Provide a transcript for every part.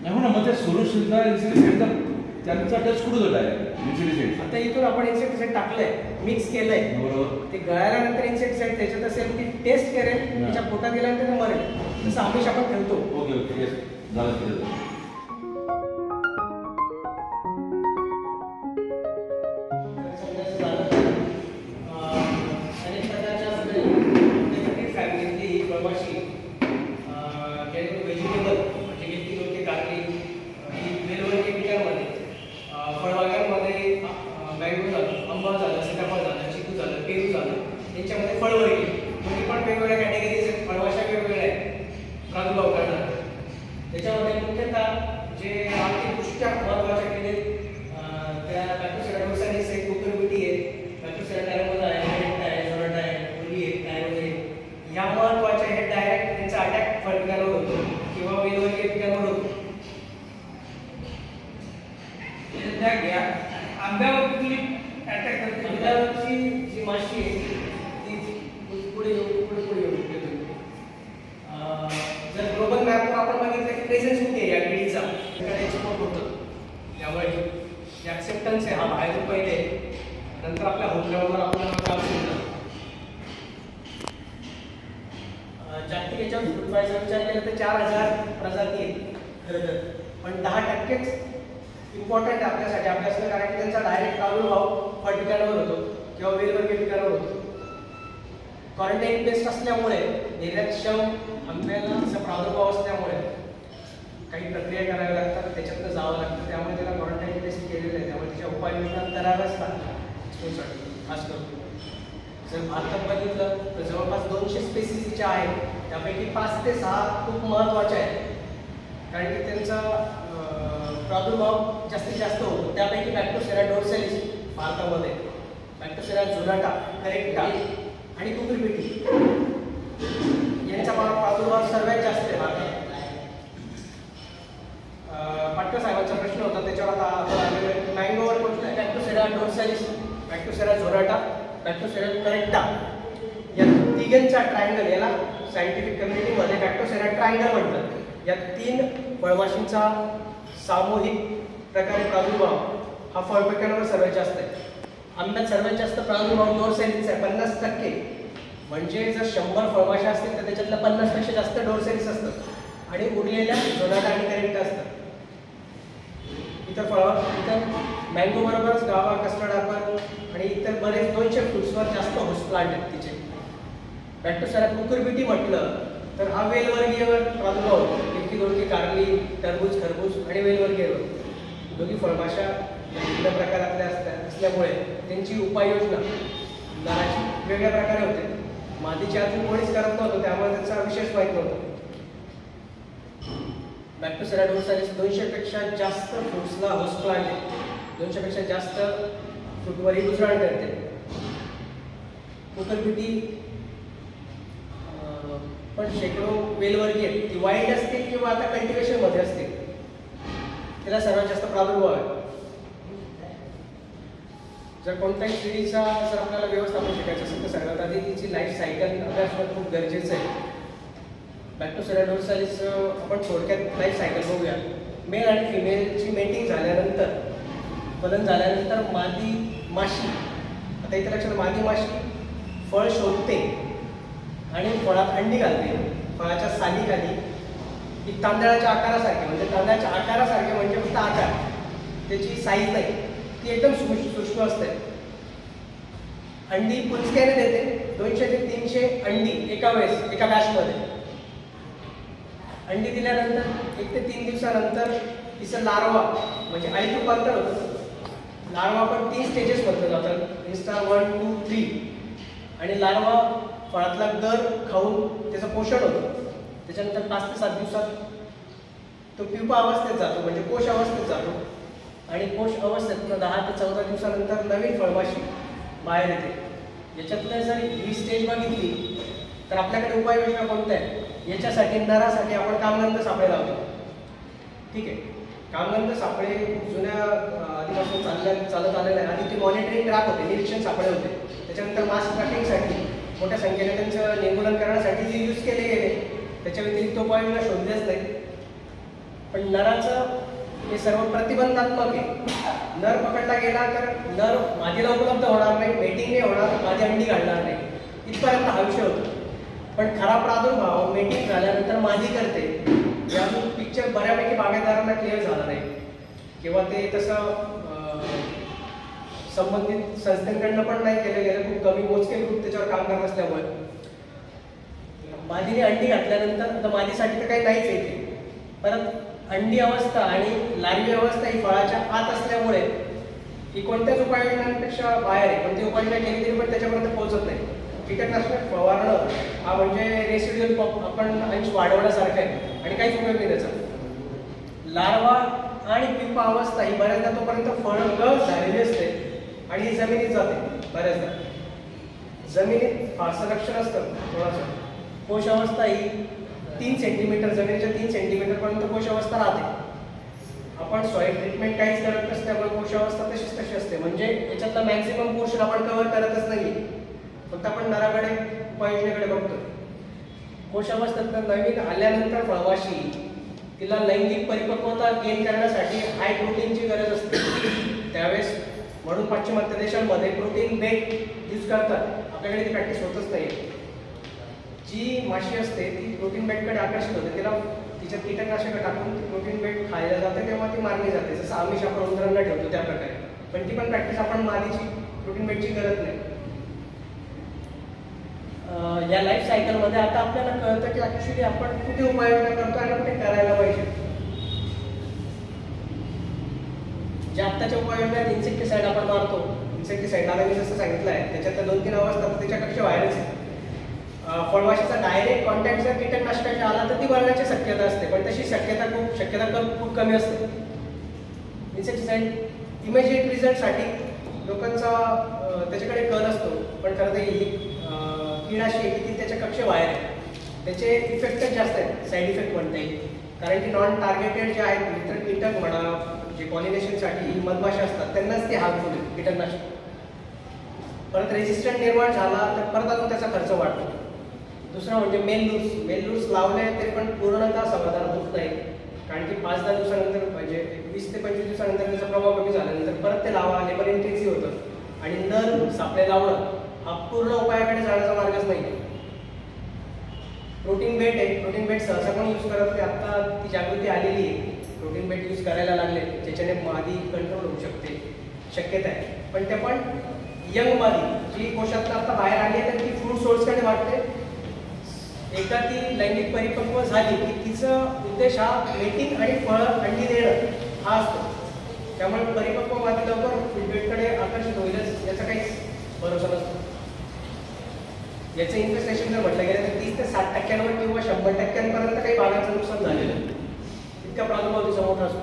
नाही हो ना, मग त्या सोल्युशनचा इन्सिडेंटचा त्यांचा टच कुठं होत आहे इन्सिडेंट. आता इथून आपण इन्सेक्टिसाइड टाकलंय, मिक्स केलंय, बरोबर. ते गळाल्यानंतर इन्सेक्टिसाइड त्याच्यात असेल ती टेस्ट करेल, त्याच्या पोटात गेल्यानंतर ते मरेल. तसं आमिष आपण ठेवतो. ओके ओके येस झालं तिथे. त्याच्यामध्ये फळवर्गी म्हणजे पण वेगवेगळ्या कॅटेगरीज आहेत, फळभाषा वेगवेगळ्या आहेत प्रादुर्भाव करणार. त्याच्यामध्ये मुख्यतः जे आर्थिकदृष्ट्या महत्त्वाच्या केले त्या बॅक्टोसेरा डोर्सालिस आहे, कुकुरबिटी आहे, बॅक्टोसेरा टायरोमोना आहे, झोराटा आहे, ओली आहे, टायरोज आहे. ह्या महत्त्वाच्या हे डायरेक्ट त्यांचा अटॅक फळपिकांवर होतो किंवा वेलवर्गीय पिकांवर होतो. आंब्यावर कुठली अटॅक करते? आंब्यावरची जी माशी आहे पुढे येऊ शकते. जर ग्लोबल मॅपवर आपण बघितलं की प्रेझेन्स कुठे आहे या किडीचा, एक्सपोर्ट होतं. त्यामुळे जे ॲक्सेप्टन्स आहे हा बाहेरून पहिले, नंतर आपल्या होम ग्राउंडवर आपल्याला काम सुरू होतं. जागतिक याच्यावर फ्रूट फ्लायचा विचार केला तर 4000 प्रजाती आहेत खरं तर, पण 10%च इम्पॉर्टंट आहे आपल्यासाठी अभ्यासणं, कारण की त्यांचा डायरेक्ट प्रादुर्भाव फळ पिकांवर होतो किंवा वेलवर्गीय पिकांवर होतो. क्वारंटाईन बेस्ड असल्यामुळे निर्यातक्षम आंब्याचा प्रादुर्भाव असल्यामुळे काही प्रक्रिया कराव्या लागतात, त्याच्यातनं जावं लागतं. त्यामुळे त्याला क्वारंटाईन बेस्ड केलेलं आहे. त्यामुळे त्याच्या उपाययोजना कराव्याच लागतात स्कूलसाठी खास करून. जर भारतात बघितलं तर जवळपास 200 स्पेसिसच्या आहेत, त्यापैकी 5 ते 6 खूप महत्त्वाच्या आहेत, कारण की त्यांचा प्रादुर्भाव जास्तीत जास्त होतो. त्यापैकी बॅक्टोसेरा डोर्सालिस भारतामध्ये, बॅक्टोसेरा झोराटा, करेक्टा आणि कुकुरबिटी यांचा प्रादुर्भाव सर्वात जास्त आहे भारतात. पाटकर साहेबांचा प्रश्न होता, त्याच्यावर आता आपण मँगोवर पोहोचलो. बॅक्टोसेरा डोर्सालिस, बॅक्टोसेरा झोराटा, बॅक्टोसेरा करेक्टा या तिघांचा ट्रायंगल, याला सायंटिफिक कम्युनिटीमध्ये बॅक्टोसेरा ट्रायंगल म्हणतात. या 3 फळमाशींचा सामूहिक प्रकारे प्रादुर्भाव हा फळपिकांवर सर्वात जास्त आहे. आंब्यात सर्वात जास्त प्रादुर्भाव डोर्सालिसचा आहे 50%. म्हणजे जर 100 फळमाशा असतील तर त्याच्यातल्या 50पेक्षा जास्त डोर्सालिस असतात आणि उरलेल्या झोराटा आणि करेक्टा असतात. इतर मँगो बरोबरच गावा, कस्टर्ड ॲपल आणि इतर बरेच 200 फ्रुट्सवर जास्त होस्ट प्लांट आहेत तिचे. बॅक्टोसेरा कुकुरबिटी म्हटलं तर हा वेलवर्गीयवर प्रादुर्भाव होतो. इतकी दोडकी, कारली, टरबूज, खरबूज आणि वेलवर्गीयवर दोन्ही फळभाषा विविध प्रकारातल्या असल्यामुळे त्यांची उपाययोजना नाराची वेगळ्या प्रकारे होते. मादीची अजून कोणीच करत नव्हतं, त्यामुळे त्याचा विशेष माहीत नव्हतं. बॅक्टोसेरा डोर्सालिस 200पेक्षा जास्त फ्रुट्सला होस्ट प्लांट आहे, 200पेक्षा जास्त फ्रूटवर ही गुजराण करते. कुकुरबिटी पण शेकडो वेलवर्गीय, ती वाईल्ड असतील किंवा आता कल्टिवेशनमध्ये असतील, त्याला सर्वात जास्त प्रादुर्भाव आहे. जर कोणत्याही किडीचा जर आपल्याला व्यवस्थापन शिकायचं असेल तर सर्वात आधी तिची लाईफ सायकल अभ्यासणं खूप गरजेचं आहे. बॅक्टोसेरा डोर्सालिस आपण थोडक्यात लाईफ सायकल बघूया. मेल आणि फिमेलची मेटिंग झाल्यानंतर, फलन झाल्यानंतर मादी माशी, आता इथे लक्षात, मादी माशी फळ शोधते आणि फळात अंडी घालते. फळाच्या सालीखाली ही तांदळाच्या आकारासारखे, म्हणजे तांदळाच्या आकारासारखे म्हणजे फक्त आकार, त्याची साईज नाही, ती एकदम सूक्ष्म असते. अंडी पुंजक्याने देते. 200 ते 300 अंडी एका वेळेस, एका बॅचमध्ये. अंडी दिल्यानंतर 1 ते 3 दिवसानंतर तिचं लार्वा म्हणजे आई रूपांतर होतं. लार्वा पण 3 स्टेजेस म्हटलं जातात, इन्स्टार 1, 2, 3. आणि लार्वा फळातला गर खाऊन त्याचं पोषण होतं. त्याच्यानंतर 5 ते 7 दिवसात तो प्युपा अवस्थेत जातो, म्हणजे कोश अवस्थेत जातो. आणि कोश अवस्थेत 10 ते 14 दिवसानंतर नवीन फळमाशी बाहेर येते. याच्यातलं जर ही स्टेज बघितली तर आपल्याकडे उपाययोजना कोणत्या आहे? याच्यासाठी नरासाठी आपण कामगंध सापळे लावतो. ठीक आहे, कामगंध सापळे जुन्या आधीपासून चालत आलेलं आहे. आधी ते मॉनिटरिंग ट्रॅक होते, निरीक्षण सापळे होते. त्याच्यानंतर मास ट्रॅकिंगसाठी मोठ्या संख्येने त्यांचं निर्मूलन करण्यासाठी जे यूज केले गेले, त्याच्या व्यतिरिक्त उपाययोजना शोधल्याच नाही. पण नराचं हे सर्व प्रतिबंधात्मक आहे. नर पकडला गेला तर नर मादीला उपलब्ध होणार नाही, मेटिंग नाही होणार, मादी अंडी घालणार नाही, इथपर्यंत हा विषय होतो. पण खरा प्रादुर्भाव मेटिंग झाल्यानंतर मादी करते, हे अजून पिक्चर बऱ्यापैकी बागायतदारांना क्लिअर झाला नाही किंवा ते तसं संबंधित संस्थांकडनं पण नाही केलं गेलं. खूप कमी मोजके ग्रुप त्याच्यावर काम करत असल्यामुळे मादीने अंडी घातल्यानंतर आता मादीसाठी तर काही नाहीच येते. परत अंडी अवस्था आणि लार्वी अवस्था ही फळाच्या आत असल्यामुळे ही कोणत्याच उपाययोजनांपेक्षा बाहेर आहे. कोणती उपाययोजना केली तरी पण त्याच्यापर्यंत पोहोचत नाही. कीटकनाशक फवारणं हा म्हणजे रेसिड्युअल आपण अंश वाढवण्यासारखा आहे आणि काहीच उपयोग नाही त्याचा. लार्वा आणि पिंपा अवस्था ही बऱ्याचदा तोपर्यंत फळं गळ झालेली असते आणि ही जमिनीत जाते. बऱ्याचदा जमिनीत फारसं लक्ष नसतं थोडंसं. कोश अवस्था ही 3 सेंटीमीटर, जमिनीच्या 3 सेंटीमीटर पर्यंत कोश अवस्था राहते. आपण सॉइल ट्रीटमेंट काहीच करत नसल्यामुळे कोश अवस्था तशी असते. म्हणजे याच्यातला मॅक्सिमम पोर्शन आपण कव्हर करतच नाही, फक्त आपण नराकडे उपाययोजनेकडे बघतो. कोश अवस्थेत नवीन आल्यानंतर फळवाशी तिला लैंगिक परिपक्वता गेन करण्यासाठी हाय प्रोटीनची गरज असते. त्यावेळेस म्हणून पाश्चिमात्य देशांमध्ये प्रोटीन बेट यूज करतात. आपल्याकडे ती प्रॅक्टिस होतच नाही. जी माशी असते ती प्रोटीन बेटकडे आकर्षित होते, तिला तिच्यात कीटकनाशक टाकून ती प्रोटीन बेट खायला जाते, तेव्हा ती मारली जाते. जसं आमिष आपण उंदरांना ठेवतो त्या प्रकारे. पण ती पण प्रॅक्टिस आपण मादीची प्रोटीन बेटची करत नाही. या लाईफ सायकलमध्ये आता आपल्याला कळतं की ऍक्च्युली आपण कुठे उपाययोजना करतो आणि कुठे करायला पाहिजे. ज्या आत्ताच्या उपाययोजनात इन्सेक्टिसाइड आपण मारतो, इन्सेक्टिसाइड आता मी जसं सांगितलं आहे त्याच्यात 2-3 अवस्था त्याच्यापेक्षा व्हायरस आहे. फळवाशीचा डायरेक्ट कॉन्टॅक्ट जर कीटकनाशकाचा आला तर ती बळण्याची शक्यता असते, पण तशी शक्यता खूप कमी असते. इन्सेक्टिसाइड इमिजिएट रिझल्टसाठी लोकांचा त्याच्याकडे कल असतो, पण खरं तर ही किडाशी आहे की ती त्याच्या कक्षा बाहेर आहे. त्याचे इफेक्टच जास्त आहेत, साईड इफेक्ट म्हणता येईल. कारण की नॉन टार्गेटेड जे आहेत इतर कीटक म्हणा, जे पॉलिनेशनसाठी मधमाशा असतात त्यांनाच ते हार्मफुल आहे कीटकनाशक. परत रेजिस्टंट निर्माण झाला तर परत अजून त्याचा खर्च वाढतो. दुसरं म्हणजे मेल लूट्स लावले तरी पण पूर्णतः समाधान होत नाही. कारण की 5-10 दिवसानंतर म्हणजे 20 ते 25 दिवसानंतर त्याचा प्रभाव कमी झाल्यानंतर परत ते लावा, लेबर इंटेन्सिव्ह होतं आणि नर सापळे लावणं हा पूर्ण उपायाकडे जाण्याचा मार्गच नाही. प्रोटीन बेट आहे, प्रोटीन बेट सहसा कोणी यूज करत नाही. आता ती जागृती आलेली आहे, प्रोटीन बेट यूज करायला लागले, ज्याच्याने मादी कंट्रोल होऊ शकते, शक्यता आहे. पण ते पण यंग मादी जी कोशातनं आता बाहेर आली आहे तर ती फ्रूट सोर्सकडे वाटते. एकदा ती लैंगिक परिपक्व झाली की तिचं उद्देश हा मेटिंग आणि फळं अंडी देणं हा असतो. त्यामुळे परिपक्व मादी लवकर फुलबेटकडे आकर्षित होईलच याचा काहीच भरोसा नसतो. याचं इन्व्हेस्टेशन जर म्हटलं गेलं तर 30 ते 60% किंवा 100% काही भागाचं नुकसान झालेलं आहे. इतका प्रादुर्भाव तिचा मोठा असतो.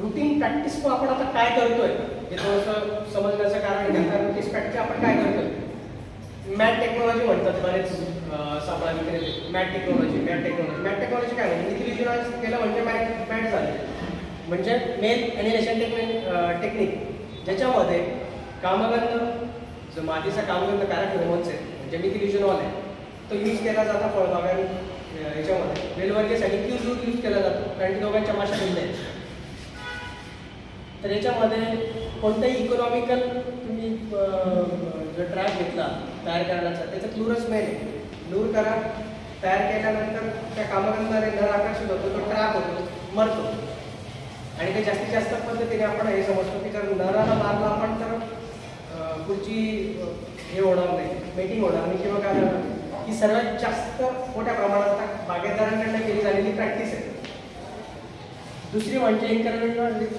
रुटीन प्रॅक्टिस आपण आता काय करतोय हे थोडंसं समजण्याचं कारण आहे. कारण रुटीन प्रॅक्टिस आपण काय करतोय, मॅट टेक्नॉलॉजी म्हणतात बरेच सापळा विक्रेते. मॅट टेक्नॉलॉजी काय म्हणजे मिथिलिज्युनाइज केलं म्हणजे मॅट झाले. म्हणजे मेल ॲनिलेशन टेक्निक ज्याच्यामध्ये कामगंध जो मादीचा कामगंध कारक हार्मोन्स आहे म्हणजे मिथिलिज्युनॉल आहे तो यूज केला जातो फळबागां याच्यामध्ये. वेलवर्गीसाठी क्यूजूट यूज केला जातो कारण की दोघांच्या माशा भिन्न आहेत. तर याच्यामध्ये कोणताही इकॉनॉमिकल तुम्ही जो ट्रॅप घेतला तयार करण्याचा त्याचा क्लुरस मेल आहे. लूर करा, तयार केल्यानंतर त्या कामगंधाने नर आकर्षित होतो, तो ट्रॅप होतो, मरतो. आणि ते जास्तीत जास्त पद्धतीने आपण हे समजतो की जर नराला मारला आपण तर पुढची हे होणार नाही, मेटिंग होणार नाही किंवा काय होणार नाही. ही सर्वात जास्त मोठ्या प्रमाणात बागायतदारांकडनं केली झालेली प्रॅक्टिस आहे. दुसरी म्हणजे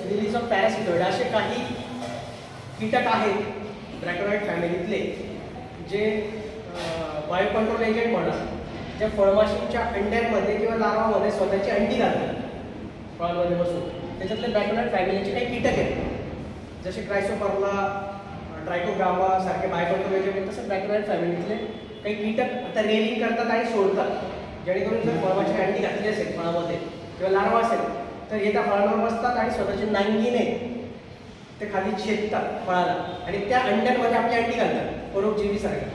रिलीज ऑफ पॅरासिटॉइड. असे काही कीटक आहेत ड्रॅकोनॉइड फॅमिलीतले जे बायो कंट्रोल एजंट म्हणा, ज्या फळमाशींच्या अंड्यांमध्ये किंवा लार्वामध्ये स्वतःची अंडी घालतात फळांमध्ये बसून. त्याच्यातले ड्रॅकोनॉइड फॅमिलीचे काही कीटक आहेत जसे क्रायसोपर्ला, ट्रायकोग्रामा सारखे बायो कंट्रोल एजंट. तसं ड्रॅकोनॉइड फॅमिलीतले काही कीटक आता रेलिंग करतात आणि सोडतात, जेणेकरून जर फळमाशी अंडी घातली असेल फळामध्ये किंवा लार्वा असेल तर हे त्या फळांवर बसतात आणि स्वतःचे नांगीने ते खाली छेदतात फळाला आणि त्या अंड्यांमध्ये आपली अंडी घालतात परोपजीवीसारखी.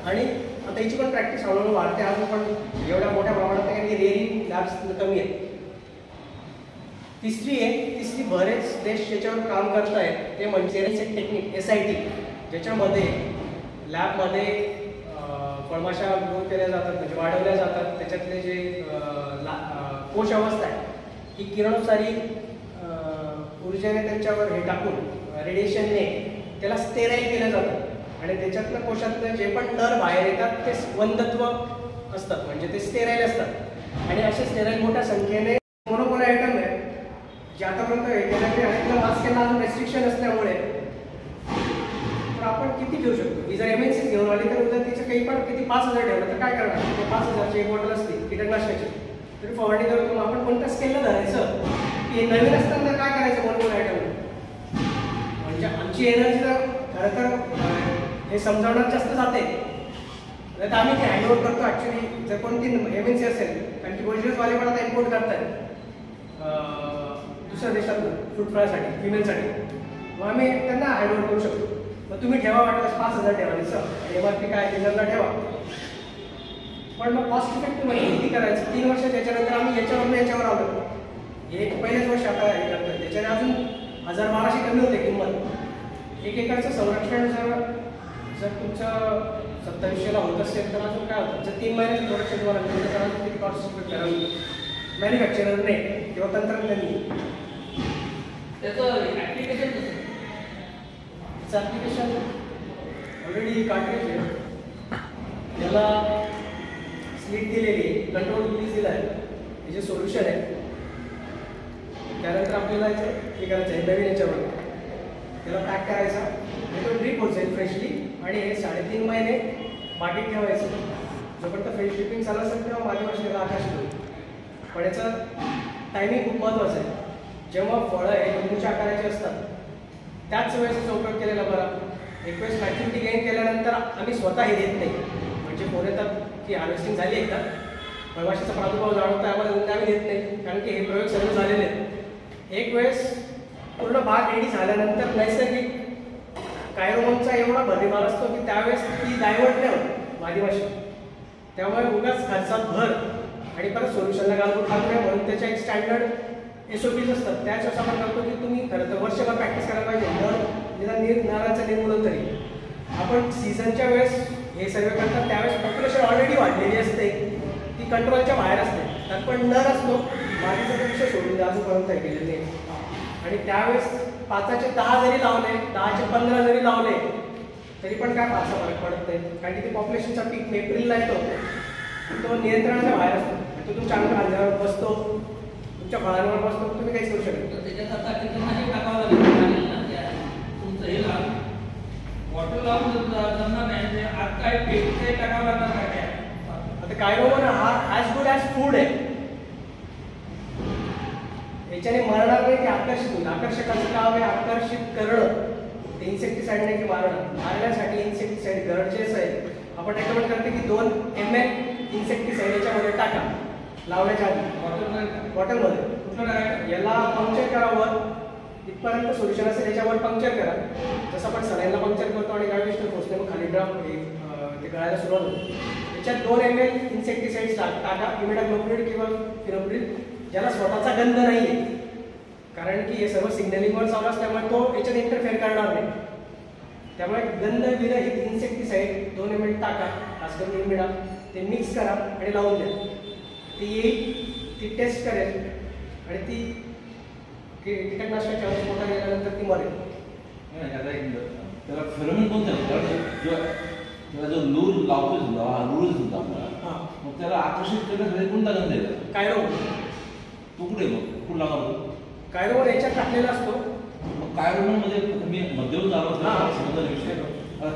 आणि आता याची पण प्रॅक्टिस हळूहळू वाढते अजून, पण एवढ्या मोठ्या प्रमाणात काही रेलिंग लॅब्स कमी आहेत. तिसरी बरेच देश ज्याच्यावर काम करत आहेत ते म्हणजे टेक्निक SIT, ज्याच्यामध्ये लॅबमध्ये फळमाशा ग्रो केल्या जातात, म्हणजे वाढवल्या जातात. त्याच्यातले जे कोश अवस्था आहे ही किरणोत्सारी ऊर्जेने त्यांच्यावर हे टाकून रेडिएशनने त्याला स्टेराईल केलं जातं आणि त्याच्यातलं कोशातलं जे पण नर बाहेर येतात ते वंदत्व असतात, म्हणजे ते स्टेराईल असतात. आणि असे स्टेराईल मोठ्या संख्येने मोनोपोल आयटम आहे जे आतापर्यंत हे केल्याने अनेकला मास्कला अजून रेस्ट्रिक्शन असल्यामुळे तर आपण किती घेऊ शकतो. ही जर MNC घेऊन आली तर उद्या तिचं काही पण किती 5,000 ठेवलं तर काय करणार. ते 5,000ची एक बॉटल असते कीटकनाशकाची तरी फवारणी करतो आपण कोणत्या स्केलला धरायचं. हे नवीन असताना काय करायचं मोनोपोल आयटम. म्हणजे आमची एनर्जी तर खरं तर हे समजावण्यात जास्त जाते. तर आम्ही ते हँडओव्हर करतो ॲक्च्युली. जर कोणती MNC असेल, कारण की गोल्डवाले पण आता इम्पोर्ट करतात दुसऱ्या देशातून फ्रूट फ्रायसाठी फिमेलसाठी, मग आम्ही त्यांना हँडओव्हर करू शकतो. मग तुम्ही ठेवा वाटल्यास 5,000 ठेवा सर, MRP काय डिलरला ठेवा. पण मग कॉस्ट इफेक्टिव्ह म्हणजे किती करायचं. 3 वर्ष त्याच्यानंतर आम्ही याच्यावर आलो. हे पहिलेच वर्ष आता हे करतो, त्याच्याने अजून 1,000-1,200 कमी होते किंमत. 1 एकरचं संरक्षण जर तुमचं 2700ला होत असेल तर अजून काय होतं. जर 3 महिन्याचं प्रोडक्शन तुम्हाला मिळतं तर अजून किती कॉस्ट इफेक्ट करावी. मॅन्युफॅक्चररने किंवा तंत्रज्ञांनी त्याचं ॲप्लिकेशन ऑलरेडी कार्ट्रिज आहे, याला स्लिट दिलेली आहे, कंट्रोल रिलीज दिला आहे, हे जे सोल्युशन आहे. त्यानंतर आपल्याला याचं हे करायचं आहे नवीन याच्यावर त्याला पॅक करायचा आणि तो ड्रिप होत जाईल फ्रेशली आणि हे 3.5 महिने बागेत ठेवायचं. जोपर्यंत फ्रेश ड्रिपिंग चालू असेल तेव्हा माझ्या वर्षाला आकाश होईल. पण याचं टायमिंग खूप महत्त्वाचं आहे. जेव्हा फळं हे लिंबूच्या आकाराचे असतात त्याच वेळेस उपयोग केलेला बरा. एक वेळेस मॅच्युरिटी गेन केल्यानंतर आम्ही स्वतः हे देत नाही, म्हणजे फोन येतात की हार्वेस्टिंग झाली एकदा फळमाशीचा प्रादुर्भाव जाणवता आम्हाला नंतर आम्ही देत नाही, कारण की हे प्रयोग सर्व झालेले आहेत. एक वेळेस पूर्ण बाग रेडी झाल्यानंतर नैसर्गिक कायरोमनचा एवढा भरतीमार असतो की त्यावेळेस ती डायव्हर्ट नाही होत मादीमाशी. त्यामुळे उगाच खर्चात भर आणि परत सोल्युशनला घालून टाकू नये म्हणून त्याच्या एक स्टँडर्ड SOPs असतात. त्याच वेळेस आपण करतो की तुम्ही खरं तर वर्षभर प्रॅक्टिस करायला पाहिजे. निदान नारळाचा निर्मूलन तरी आपण सीझनच्या वेळेस हे सर्व करतात त्यावेळेस पॉप्युलेशन ऑलरेडी वाढलेली असते, ती कंट्रोलच्या बाहेर असते. त्यात पण नर असतो बाकीचा विषय सोडून द्या अजूनपर्यंत हे केलेलं नाही. आणि त्यावेळेस 5चे 10 जरी लावले 10चे 15 जरी लावले तरी पण काय फारसा फरक पडत नाही, कारण की ते पॉप्युलेशनचा पीक एप्रिलला येतो, तो नियंत्रणाच्या बाहेर असतो. तो तुमच्या अंगावर बसतो, तुमच्या फळांवर बसतो, तुम्ही काहीच करू शकत नाही. त्याच्यात आता कीटकनाशक टाकावं लागेल ना तुमचं हे लावून वॉटर लावून जमणार नाही. म्हणजे आज काय पेस्टिसाईड टाकावं लागणार काय. आता कायरोमन हा ॲज गुड ॲज फूड आहे. याच्याने मरणार नाही की आकर्षित होईल. आकर्षकाचं काम आहे आकर्षित करणं, ते इन्सेक्टिसाईड नाही की मारणं. मारण्यासाठी इन्सेक्टिसाईड गरजेचं आहे. आपण रेकमेंड करते की 2 ml इन्सेक्टिसाईड याच्यामध्ये टाका लावण्याच्या आधी बॉटलमध्ये. कुठलं काय याला पंक्चर करावं इथपर्यंत सोल्युशन असेल याच्यावर पंक्चर करा, जसं आपण सलाईनला पंक्चर करतो आणि ग्रॅव्हिटेशनल फोर्सने मग खाली ड्रॉप ते गळायला सुरुवात होते. त्याच्यात 2 ml इन्सेक्टिसाईड्स टाका, इमिडाक्लोप्रिड किंवा फिनोप्रिड, ज्याला स्वतःचा गंध नाही आहे, कारण की हे सर्व सिग्नलिंगवर चालू असल्यामुळे तो याच्यात इंटरफेअर करणार नाही. त्यामुळे गंधविरहित इन्सेक्टिसाईड 2 ml टाका, खास करून इमिडा, ते मिक्स करा आणि लावून द्या. ती येईल, ती टेस्ट करेल आणि ती कीटकनाशकाच्या पोटात गेल्यानंतर ती मरेल. त्याला फेरोमोन कोणतं त्याला जो लूर लावतो समजा हा लूर समजा आपल्याला, मग त्याला आकर्षित करण्यासाठी कोणता गंध आहे? कायरोमन. तो कुठे मग कुठं लावतो? कायरोमन याच्यात टाकलेला असतो. मग कायरोमन म्हणजे मी मध्यम झालो समजा विषय.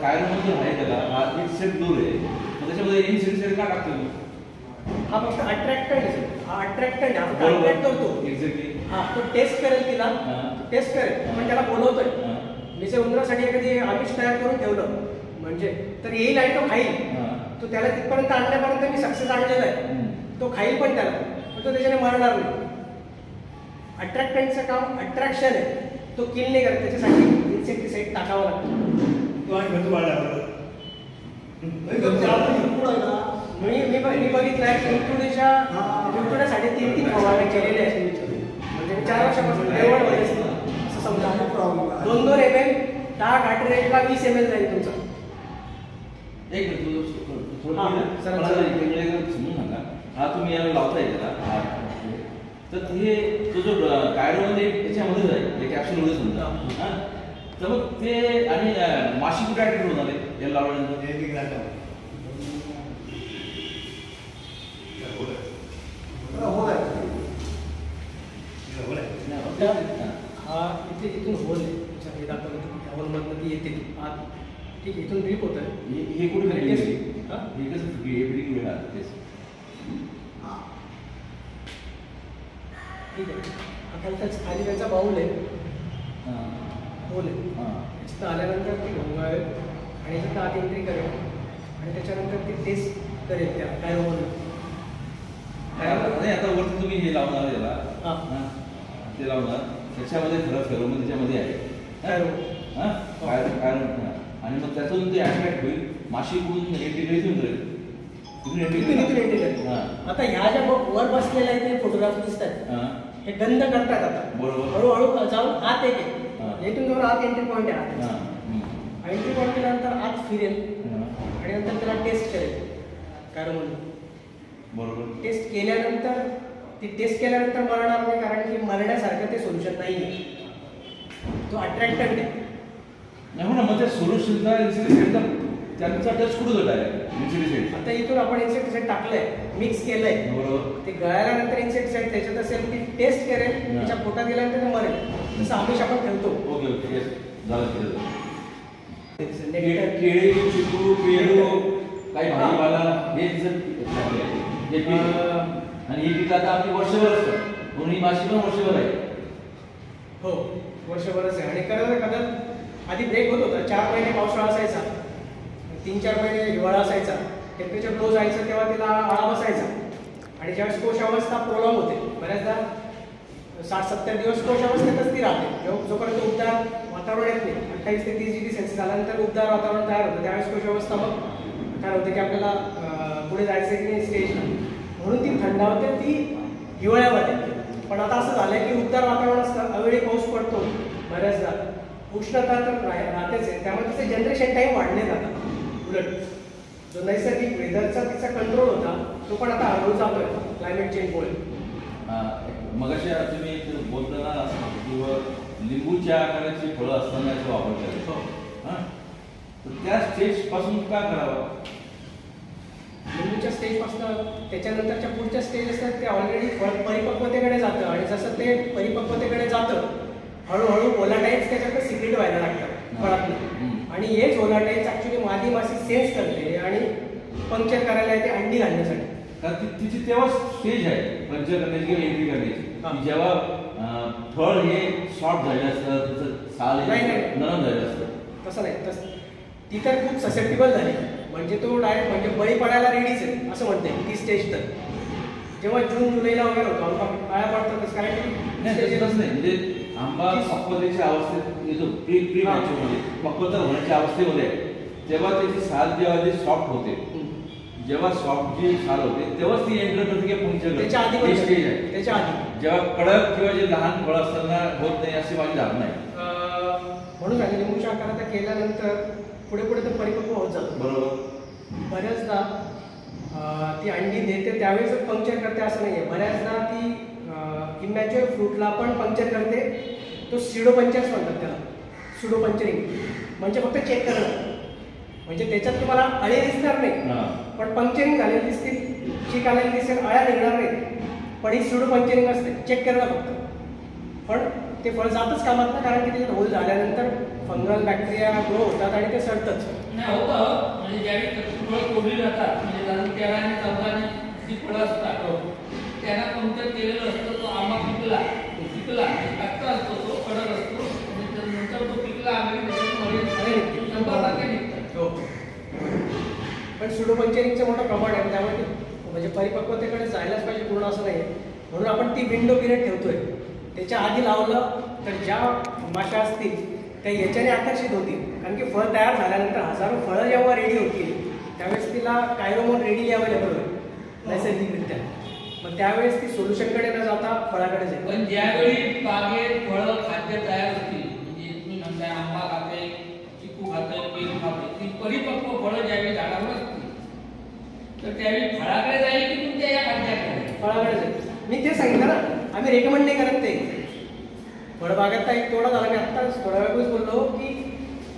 कायरोमन जो आहे त्याला हा एक सेट लूर आहे, मग त्याच्यामध्ये इन्सेक्टिसाईड का टाकतो? हा फक्त अट्रॅक्टंट आहे. हा अट्रॅक्टंट आहे, अट्रॅक्ट करतो. एक्झॅक्टली. हा तो टेस्ट करेल तिला, टेस्ट करेल, पण त्याला बोलवतोय. मी जर उंदरासाठी एखादी आमिष तयार करून ठेवलं म्हणजे तर येईल आणि तो खाईल. तो त्याला तिथपर्यंत आणण्यापर्यंत मी सक्सेस आणलेला आहे. तो खाईल पण त्याला, पण तो त्याच्याने मरणार नाही. अट्रॅक्टंटचं काम अट्रॅक्शन आहे, तो किल नाही करत. त्याच्यासाठी इन्सेक्टिसाईड टाकावं लागतं. मी बघितलंय पिंपरुणीसाठी 3 फवारणी केलेले आहेत. म्हणजे 4 वर्षापासून एवढं असं समजा 2-2 ml 10 रेटला 20 ml जाईल तुमचा. एक मिनिट हां, सर, समजून सांगा. हा तुम्ही याला लावताय त्याला तर हे तो जो कायरोमध्ये त्याच्यामध्ये जाईल कॅप्सूलमध्ये समजा. हां, तर मग ते आणि माशी कुठे ऍक्टिव्ह होणार आहे याला लावल्यानंतर? हा इथे इथून होल आहे, हे दाखवलं होलमधनं ती येते आत. ठीक आहे, इथून ड्रीप होतं. हे कुठे हां, हे कसं हे ठीक आहे. आता त्याच खाली त्याचा बाऊल आहे, होल आहे. त्याच्यात आल्यानंतर ती घोंगाळेल आणि त्याच्यात आत एंट्री करेल आणि त्याच्यानंतर ती टेस्ट करेल त्या कायरोमधून. नाही आता वरती तुम्ही हे लावणार आहे याला. हां, ते लावणार त्याच्यामध्ये खरं फेरोमोन त्याच्यामध्ये आहे. कायरो. हां, कायरो. आणि मग त्यातून ते अट्रॅक्ट होईल, माशी कुठून एंट्री घेऊन जाईल. इथून एंट्री करेल. आता ह्या ज्या वर बसलेल्या आहेत ते फोटोग्राफ दिसतात, हे गंध करतात. आता बरोबर हळूहळू जाऊन आत एक इथून जवळ आत एंट्री पॉईंट आहे. एंट्री पॉईंट केल्यानंतर आत फिरेल आणि नंतर त्याला टेस्ट करेल कायरोमधून. बरोबर. टेस्ट केल्यानंतर मरणार नाही, कारण की मरण्यासारखं ते सोल्युशन नाही आहे, तो अट्रॅक्टंट आहे. नाही हो ना, मग त्या सोल्युशनचा इन्सेक्टिसाइडचा त्यांचा टच कुठं जात आहे इन्सेक्टिसाइड? आता इथून आपण इन्सेक्टिसाइड टाकलंय, मिक्स केलंय, बरोबर. ते गळाल्यानंतर इन्सेक्टिसाइड त्याच्यात असेल, ती टेस्ट करेल, त्याच्या पोटात गेल्यानंतर ते मरेल. जसं आमिष आपण ठेवतो. ओके ओके, झालं. नेक्टर, केळी, चिकू, पेरू, काही भाजीपाला हे आणि ही पिकं आता आपली वर्षभर असतात, म्हणून ही माशी पण वर्षभर आहे. हो, वर्षभरच आहे. आणि कदाचित आधी ब्रेक होत होता. 4 महिने पावसाळा असायचा, 3-4 महिने हिवाळा असायचा. टेम्परेचर लो जायचं तेव्हा तिला आळा बसायचा. आणि ज्यावेळेस कोशावस्था प्रोलॉंग होते, बऱ्याचदा 60-70 दिवस कोशावस्थेतच ती राहते. जोपर्यंत उबदार वातावरण येत नाही, 28 ते 30 डिग्री सेल्सिअस आल्यानंतर उबदार वातावरण तयार होतं, त्यावेळेस कोशावस्था मग काय होते की आपल्याला पुढे जायचं की नाही स्टेजला, म्हणून ती थंडावते ती हिवाळ्यामध्ये. पण आता असं झालं की उबदार वातावरण असतं, अवेळी पाऊस पडतो, बऱ्याचदा उष्णता तर राहतेच आहे, त्यामुळे तिचे जनरेशन टाईम वाढले जातात. उलट जो नैसर्गिक वेदरचा तिचा कंट्रोल होता तो पण आता हळूहळू जातोय क्लायमेट चेंजमुळे. मग अशा तुम्ही बोलताना किंवा लिंबूच्या आकाराची फळं असतानाचा वापर करायचा. हां, तर त्या स्टेजपासून काय करावं? लिंबूच्या स्टेजपासून त्याच्यानंतरच्या पुढच्या स्टेज असतात ते ऑलरेडी फळ परिपक्वतेकडे जातं, आणि जसं ते परिपक्वतेकडे जातं हळूहळू व्होलाटाईल्स त्याच्याकडे सिक्रेट व्हायला लागतात फळातनं. आणि हेच व्होलाटाईल्स ॲक्च्युली मादी माशी सेन्स करते आणि पंक्चर करायला येते अंडी घालण्यासाठी. कारण तिची तेव्हा स्टेज आहे पंक्चर करण्याची किंवा एंट्री करण्याची, जेव्हा फळ हे सॉफ्ट झाले असतं, त्याचं साल नरम झालं असतं. तसं नाही, तसं ती तर खूप ससेप्टिबल झाली, म्हणजे तो डायरेक्ट म्हणजे बळी पडायला रेडीच आहे असं म्हणते ती स्टेज. तर जेव्हा जून जुलैला वगैरे होतो आंबा काळ्या पडतातच, कारण नाही म्हणजे आंबा पक्वतेच्या अवस्थेत येतो, प्री मॅच्युअरमध्ये पक्वता होण्याच्या अवस्थेमध्ये, तेव्हा त्याची साल जेव्हा सॉफ्ट होते, जेव्हा सॉफ्ट जी साल होते तेव्हाच ती एंटर करते की पंक्चर त्याच्या आधी स्टेज आहे. त्याच्या आधी जेव्हा कडक किंवा जे लहान फळ असताना होत नाही अशी माझी धारणा आहे. म्हणून आणि लिंबूच्या आकाराचा केल्यानंतर पुढे पुढे तर परिपक्व होत जातो. बरोबर. बऱ्याचदा ती अंडी देते त्यावेळेस पंक्चर करते असं नाही आहे, बऱ्याचदा ती इमॅच्युअर फ्रूटला पण पंक्चर करते. तो सिडो पंचर्स म्हणतात त्याला, सिडो पंचरिंग म्हणजे फक्त चेक करणं, म्हणजे त्याच्यात तुम्हाला अळे दिसणार नाही पण पंक्चरिंग झालेली दिसतील, चीक आलेली दिसेल, अळ्या निघणार नाही, पण ही सिडो पंक्चरिंग असते, चेक करणं फक्त. पण ते फळ जातच कामात ना, कारण की त्याच्यात होल झाल्यानंतर फंगल बॅक्टेरिया ग्रो होतात आणि ते सडतच. नाही होतं, म्हणजे ज्यावेळी फळं तोडली जातात, म्हणजे 13 आणि 14 जी फळं असतात त्यांना पंक्चर केलेलं असतं, तो आंबा पिकला कच्चा असतो, तो कडक असतो, आणि नंतर तो पिकला आणि त्याच्यामध्ये 100% निघतात. हो, पण सिडो पंक्चरिंगचं मोठं प्रमाण आहे, त्यामुळे म्हणजे परिपक्वतेकडे जायलाच पाहिजे पूर्ण असं नाही. म्हणून आपण ती विंडो पिरियड ठेवतोय, त्याच्या आधी लावलं तर ज्या माशा असतील त्या याच्याने आकर्षित होतील, कारण की फळ तयार झाल्यानंतर हजारो फळं जेव्हा रेडी होतील त्यावेळेस तिला कायरोमोन रेडीली अवेलेबल होईल नैसर्गिकरित्या. मग त्यावेळेस ती सोल्युशनकडे न जाता फळाकडे जाईल. पण ज्यावेळी बागेत फळं खाद्य तयार होतील, म्हणजे तुम्ही म्हणताय आंबा खाते, चिकू खाते, पेरू खाते, ती परिपक्व फळं ज्यावेळी झाडावर असतील तर त्यावेळी फळाकडे जाईल की तुमच्या या खाद्याकडे? फळाकडे जाईल. मी ते सांगितलं ना, आम्ही रेकमेंड नाही करत ते. फळबागाचा एक तोडा झाला. मी आत्ताच थोड्या वेळेस बोललो की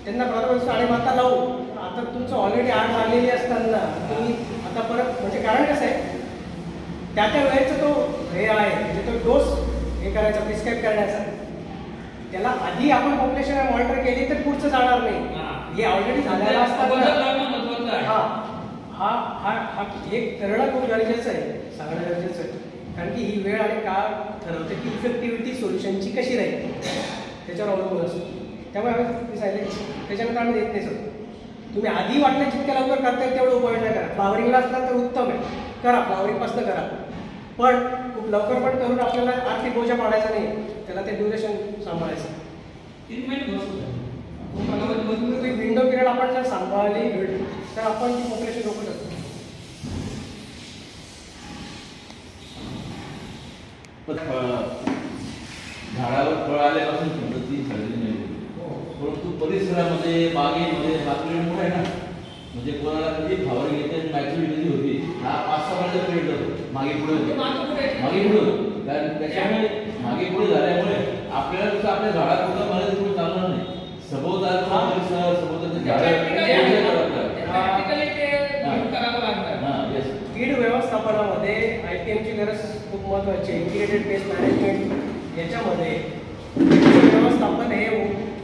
त्यांना बरोबर आणि आता लावू. आता तुमचं ऑलरेडी आग लागलेली असताना तुम्ही आता परत, म्हणजे कारण कसं आहे त्या वेळेचा तो हे आहे, म्हणजे तो डोस हे करायचा, प्रिस्क्राईब करण्याचा, त्याला आधी आपण पॉप्युलेशन मॉनिटर केली तर पुढचं जाणार नाही. हे ऑलरेडी झालेलं असतात. हा हा हा एक करणं खूप गरजेचं आहे, सांगणं गरजेचं आहे. कारण की ही वेळ आणि काळ ठरवते की इफेक्टिव्हिटी सोल्युशनची कशी राहील, त्याच्यावर अवलंबून असतो. त्यामुळे आम्ही सांगितले त्याच्यानंतर आम्ही देत नाही सर. तुम्ही आधी वाटलं जितक्या लवकर करता येईल तेवढं उपाय नाही करा. फ्लावरिंगला असला तर उत्तम आहे, करा, फ्लावरिंगपासून करा. पण खूप लवकर पण करून आपल्याला आर्थिक बोजा पाडायचा नाही, त्याला ते ड्युरेशन सांभाळायचं. 3 महिने तुम्ही विंडो पिरियड आपण जर सांभाळली तर आपण ती पॉप्युलेशन रोखू शकतो. झाडावर फळ आल्यापासून पद्धती झालेली नाही, परंतु परिसरामध्ये बागेमध्ये हा पिरियड मोठा आहे ना. म्हणजे कोणाला कधी फवारणी घेते मॅच्युरिटी कधी होती, हा 5-6 महिन्याचा पिरियड जातो, मागे पुढे होतो. कारण त्याच्यामुळे मागे पुढे झाल्यामुळे आपल्याला कसं आपल्या झाडापुरतं मला तिथून चालणार नाही. सभोवतालचा परिसर, सभोवतालचं कीड व्यवस्थापनामध्ये IPM ची गरज खूप महत्त्वाची आहे. इंटिग्रेटेड पेस्ट मॅनेजमेंट याच्यामध्ये व्यवस्थापन हे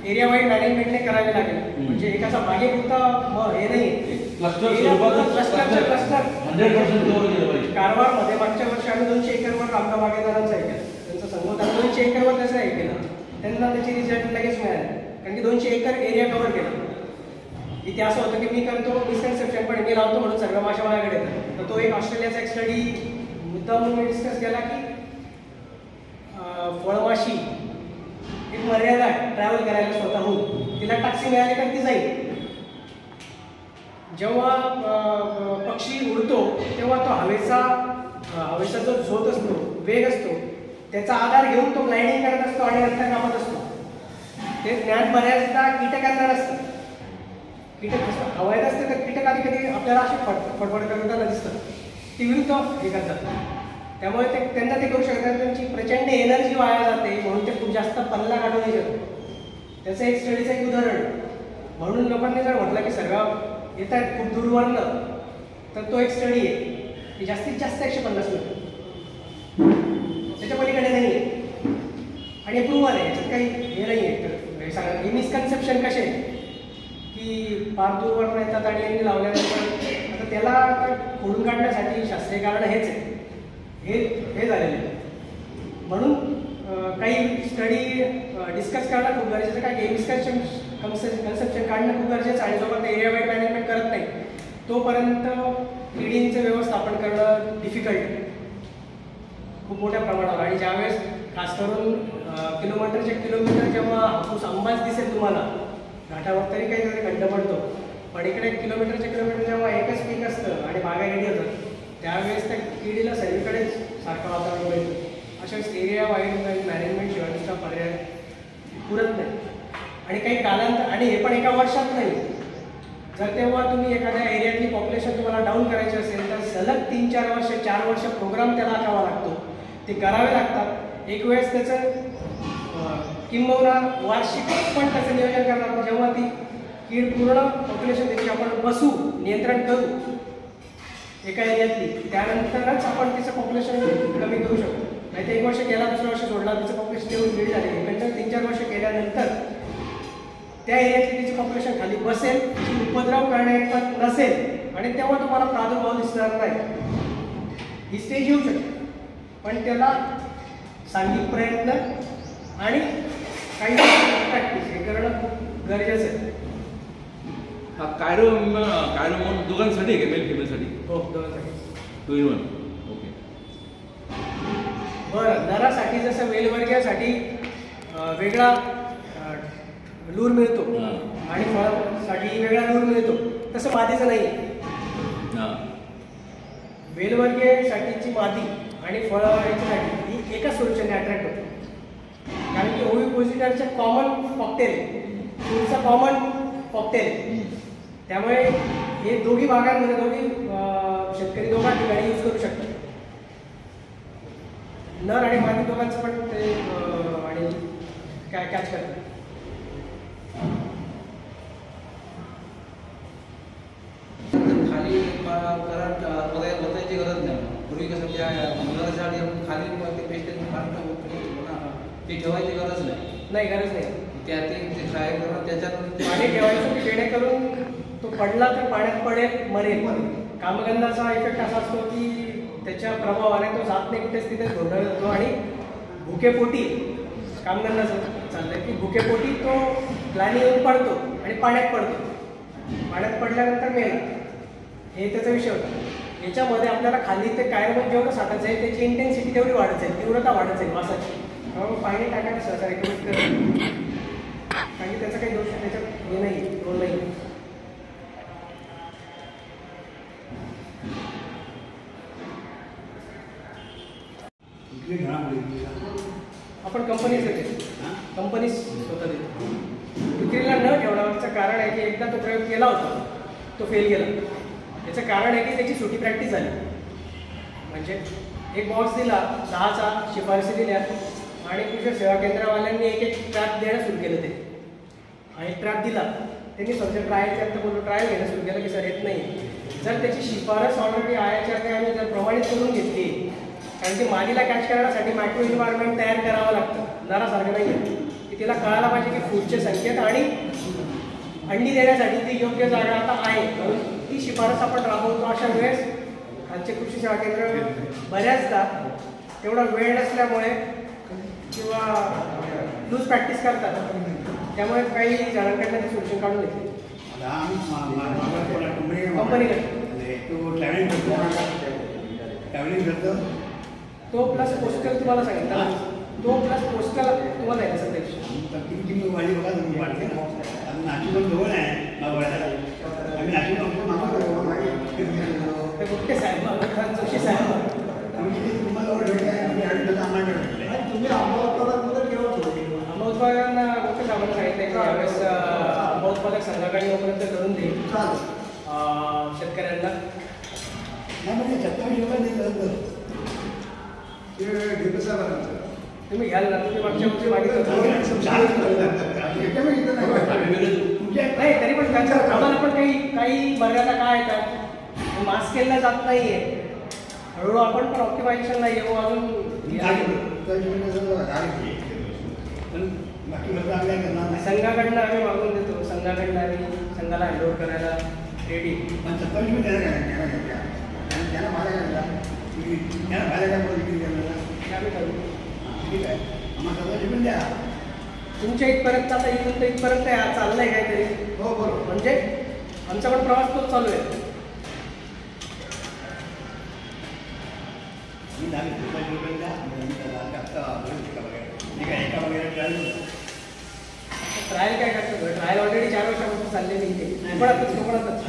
एरिया वाईड मॅनेजमेंटने करावे लागेल. म्हणजे एकाचा बागेपुरता हे नाही, क्लस्टर 100% कव्हर केलं पाहिजे. कारवारमध्ये मागच्या वर्षी आम्ही 200 एकरवर आमच्या बागेदारांचा हे केलं. त्यांचं संगोपन 200 एकरवर कसं हे केलं, त्यांना त्याची रिझल्ट लगेच मिळाले. कारण की 200 एकर एरिया कव्हर केला. इथे असं होतं की मी करतो मिसकन्सेप्शन, पण मी लावतो म्हणून सगळं माशा माझ्याकडे येतं. तर तो एक ऑस्ट्रेलियाचा एक स्टडी मुद्दा म्हणून मी डिस्कस केला की फळमाशी एक मर्यादा आहे ट्रॅव्हल करायला स्वतःहून, तिला टॅक्सी मिळाली तर ती जाईल. जेव्हा पक्षी उडतो तेव्हा तो हवेचा जो झोत असतो, वेग असतो, त्याचा आधार घेऊन तो ग्लायडिंग करत असतो आणि नंतर कामत असतो. ते ज्ञान बऱ्याचदा कीटकांना नसतं. कीटक कसं हवायला असतं तर कीटक आधी कधी आपल्याला अशी फडफड करताना दिसतं, ती विरुद्ध हे करतात. त्यामुळे ते त्यांना ते करू शकतात. त्यांची प्रचंड एनर्जी वाया जाते, म्हणून ते खूप जास्त पल्ला काढू नाही शकत. त्याचं एक स्टडीचं एक उदाहरण म्हणून लोकांनी जर म्हटलं की सर्व येत आहेत खूप दूरवरनं, तर तो एक स्टडी आहे की जास्तीत जास्त 150 मीटर, त्याच्या पलीकडे नाही आहे. आणि प्रूव्हन आहे, याच्यात काही हे नाही आहे. तर हे सांगा हे मिसकन्सेप्शन कसे की फार दूरवर येतात आणि यांनी लावल्यानंतर आता त्याला खोडून काढण्यासाठी शास्त्रीय कारण हेच आहे, हे झालेलं आहे. म्हणून काही स्टडी डिस्कस करणं खूप गरजेचं, काय की मिसकन्सेप्शन काढणं खूप गरजेचं आहे. आणि जोपर्यंत एरिया वाईड मॅनेजमेंट करत नाही तोपर्यंत किडींचं व्यवस्थापन करणं डिफिकल्ट खूप मोठ्या प्रमाणावर. आणि ज्यावेळेस खास करून किलोमीटर जेव्हा हापूस आंबाच दिसेल तुम्हाला घाटावर तरी काही खड्डा पडतो, पण इकडे किलोमीटर जेव्हा एकच पीक असतं आणि बागा रेडी होतात त्यावेळेस त्या किडीला सगळीकडेच सारखं वातावरण मिळतं. अशा वेळेस एरिया वाईड मॅनेजमेंट शिवाय दुसरा पर्याय पुरत नाही. आणि काही कालांतर, आणि हे पण एका वर्षात नाही. जर तेव्हा तुम्ही एखाद्या एरियातली पॉप्युलेशन तुम्हाला डाऊन करायची असेल तर सलग 3-4 वर्ष 4 वर्ष प्रोग्राम त्याला आखावा लागतो, ते करावे लागतात. एक वेळेस त्याचं किंबहुना वार्षिक पण त्याचं नियोजन करणार. जेव्हा ती कीड पूर्ण पॉप्युलेशन त्याची आपण बसू, नियंत्रण करू एका एरियातली, त्यानंतरच आपण तिचं पॉप्युलेशन कमी करू शकतो. नाही तर 1 वर्ष केला, दुसरं वर्ष सोडला, तिचं पॉप्युलेशन तेवढी बिल्ड झाली, नंतर 3-4 वर्ष केल्यानंतर त्या एरियातली तिची पॉप्युलेशन खाली बसेल, तिची उपद्रव करण्यात नसेल आणि तेव्हा तुम्हाला प्रादुर्भाव दिसणार नाही. ही स्टेज येऊ शकते, पण त्याला सांघिक प्रयत्न आणि काही प्रॅक्टिस हे करणं खूप गरजेचं आहे. हा कायरो म्हणून दोघांसाठी आहे का, मेल फिमेलसाठी? हो, दोघांसाठी. 2 in 1. ओके. बरं, नरासाठी जसं वेलवर्गीयासाठी वेगळा लूर मिळतो आणि फळासाठी वेगळा लूर मिळतो, तसं मादीचं नाही. वेलवर्गीयसाठीची मादी आणि फळं याच्यासाठी ही एकाच सोल्युशनने अट्रॅक्ट होते. कारण की ओव्हिपोजिटरचे कॉमन कॉकटेल तुमचा कॉमन कॉकटेल, त्यामुळे हे दोघी भागांमध्ये शेतकरी दोघा ठिकाणी यूज करू शकतात. नर आणि मादी दोघांचं पण ते आणि कॅच करतात. खाली करंट बदलायची गरज नाही. पूर्वी कसं त्या मुलासाठी आपण खाली ते पेस्ट ते ठेवायची गरज नाही. गरज नाही. त्या ते फ्राय करून त्याच्यात पाणी ठेवायचं की जेणेकरून तो पडला तर पाण्यात पडेल, मरेल. कामगंधाचा इफेक्ट असा असतो की त्याच्या प्रभावाने तो जात नाही कुठेच तिथे गोंधळ होतो आणि भुकेपोटी कामगंधाचं चाललंय की भुकेपोटी तो ग्लानी येऊन पडतो आणि पाण्यात पडतो. पाण्यात पडल्यानंतर मेला, हे त्याचा विषय होता. याच्यामध्ये आपल्याला खाली ते कायरोमन जेवढं साठत जाईल त्याची इंटेन्सिटी तेवढी वाढत जाईल, तीव्रता वाढत जाईल वासाची. त्यामुळे पाणी टाकायला सहसा रेकमेंड करतो, कारण की त्याचा काही दोष त्याच्यात हे नाही, रोल नाही. आपण कंपनीच देते, कंपनीच स्वतः देते. विक्रीला न ठेवण्याचं कारण आहे की एकदा तो प्रयोग केला होता, तो फेल गेला. याचं कारण आहे की त्याची छोटी प्रॅक्टिस झाली. म्हणजे एक बॉक्स दिला 10चा, शिफारसी दिल्या आणि कृषी सेवा केंद्रावाल्यांनी एक ट्रॅप देणं सुरू केलं. ते आणि ट्रॅप दिला त्यांनी स्वतः ट्रायलच्या आता बोलून ट्रायल घेणं सुरू केलं की सर येत नाही. जर त्याची शिफारस ऑलरेडी आयाच्या आम्ही जर प्रमाणित करून घेतली, कारण की मादीला कॅच करण्यासाठी मायक्रो एन्व्हायरमेंट तयार करावं लागतं, नरासारखं नाही आहे. की तिला कळायला पाहिजे की फूडचे संकेत आणि अंडी देण्यासाठी ती योग्य जागा आता आहे, म्हणून ती शिफारस आपण राबवतो. अशा वेळेस आमचे कृषी सेवा केंद्र बऱ्याचदा तेवढा वेळ नसल्यामुळे किंवा लूज प्रॅक्टिस करतात, त्यामुळे काही जणांकडनं ते सोल्युशन काढून घेतले. कंपनीकडे तो प्लस पोस्टल तुम्हाला सांगितलं, तो प्लस पोस्टल तुम्हाला आहे सध्या गुप्ते साहेब, जोशी साहेब. तुम्ही आंबा उत्पादन केव्हा केलं? आंबा उत्पादन गुप्ते साहेबांना सांगितलं की यावेळेस आंबा उत्पादक संघाकडे उपलब्ध करून देईल शेतकऱ्यांना. तुम्ही घ्याल ना, तुम्ही मागच्या वर्षी मागितलं नाही, तरी पण त्यांच्या आम्हाला पण काही मर्यादा काय येतात. मास्क केला जात नाहीये, हळूहळू आपण पण ऑप्टिमायझेशनला येऊ. अजून संघाकडनं आम्ही मागून देतो, संघाकडनं आम्ही संघाला हँडओव्हर करायला रेडी. तुमच्या इथपर्यंत आता इथून तर इथपर्यंत चाललंय काहीतरी. हो बरोबर, म्हणजे आमचा पण प्रवास तोच चालू आहे. ट्रायल काय करतो? ट्रायल ऑलरेडी 4 वर्षापासून चाललेली इथे कोकणातच.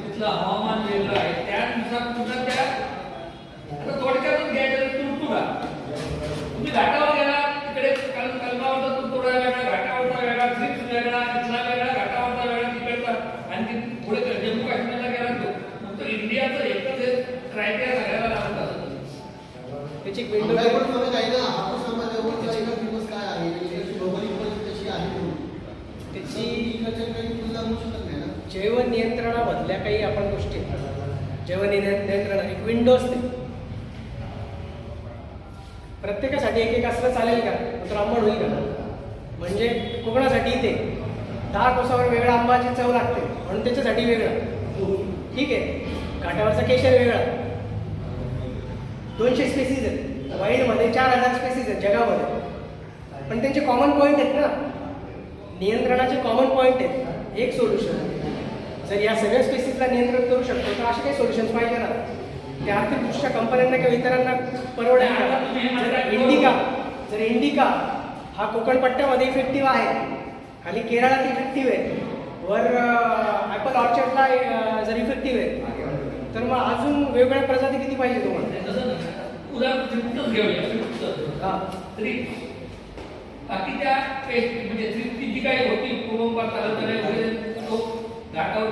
तिथलं हवामान वेगळं आहे, त्यानुसार तुमचा त्या आता थोडक्यातच घ्यायचं तुरतुरा. तुम्ही घाटावर गेला, तिकडे कलमावरचा तुरतुरा वेगळा, घाटावरचा वेगळा, ट्रिप्स वेगळा, इथला वेगळा, घाटावरचा वेगळा, तिकडचा. आणि पुढे जम्मू काश्मीरला गेला तो फक्त इंडियाचं एकच क्रायटेरिया सगळ्याला लागत असतं. त्याची जैव नियंत्रणामधल्या काही आपण गोष्टी, जैव नियंत्रण एक विंडो असते. प्रत्येकासाठी एक असलं चालेल का? तर आंबट होईल का? म्हणजे कोकणासाठी इथे 10 कोसावर वेगळा आंबाची चव लागते म्हणून त्याच्यासाठी वेगळं, ठीक आहे. घाटावरचा केशर वेगळा. 200 स्पेसीज आहेत, वाईल्डमध्ये 4000 स्पेसीज आहेत जगामध्ये, पण त्यांचे कॉमन पॉईंट आहेत ना, नियंत्रणाचे कॉमन पॉईंट आहेत. एक सोल्युशन जर या सगळ्या स्पेसीजला नियंत्रण करू शकतो तर असे काही सोल्युशन्स पाहिजे ना. ते आर्थिकदृष्ट्या कंपन्यांना किंवा इतरांना परवडेल. जर इंडिका हा कोकण पट्ट्यामध्ये इफेक्टिव्ह आहे, खाली केरळात इफेक्टिव्ह आहे, वर ॲपल ऑर्चर्डला जर इफेक्टिव्ह आहे, तर मग अजून वेगवेगळ्या प्रजाती किती पाहिजे तुम्हाला? तसं नाही. उदाहरण थ्रिप्टच घेऊया, थ्रिप्ट. हा. थ्रिप्ट. बाकी त्या पेस्ट म्हणजे थ्रिप्टची जी काही होती कुटुंबात वगैरे तो घाटावर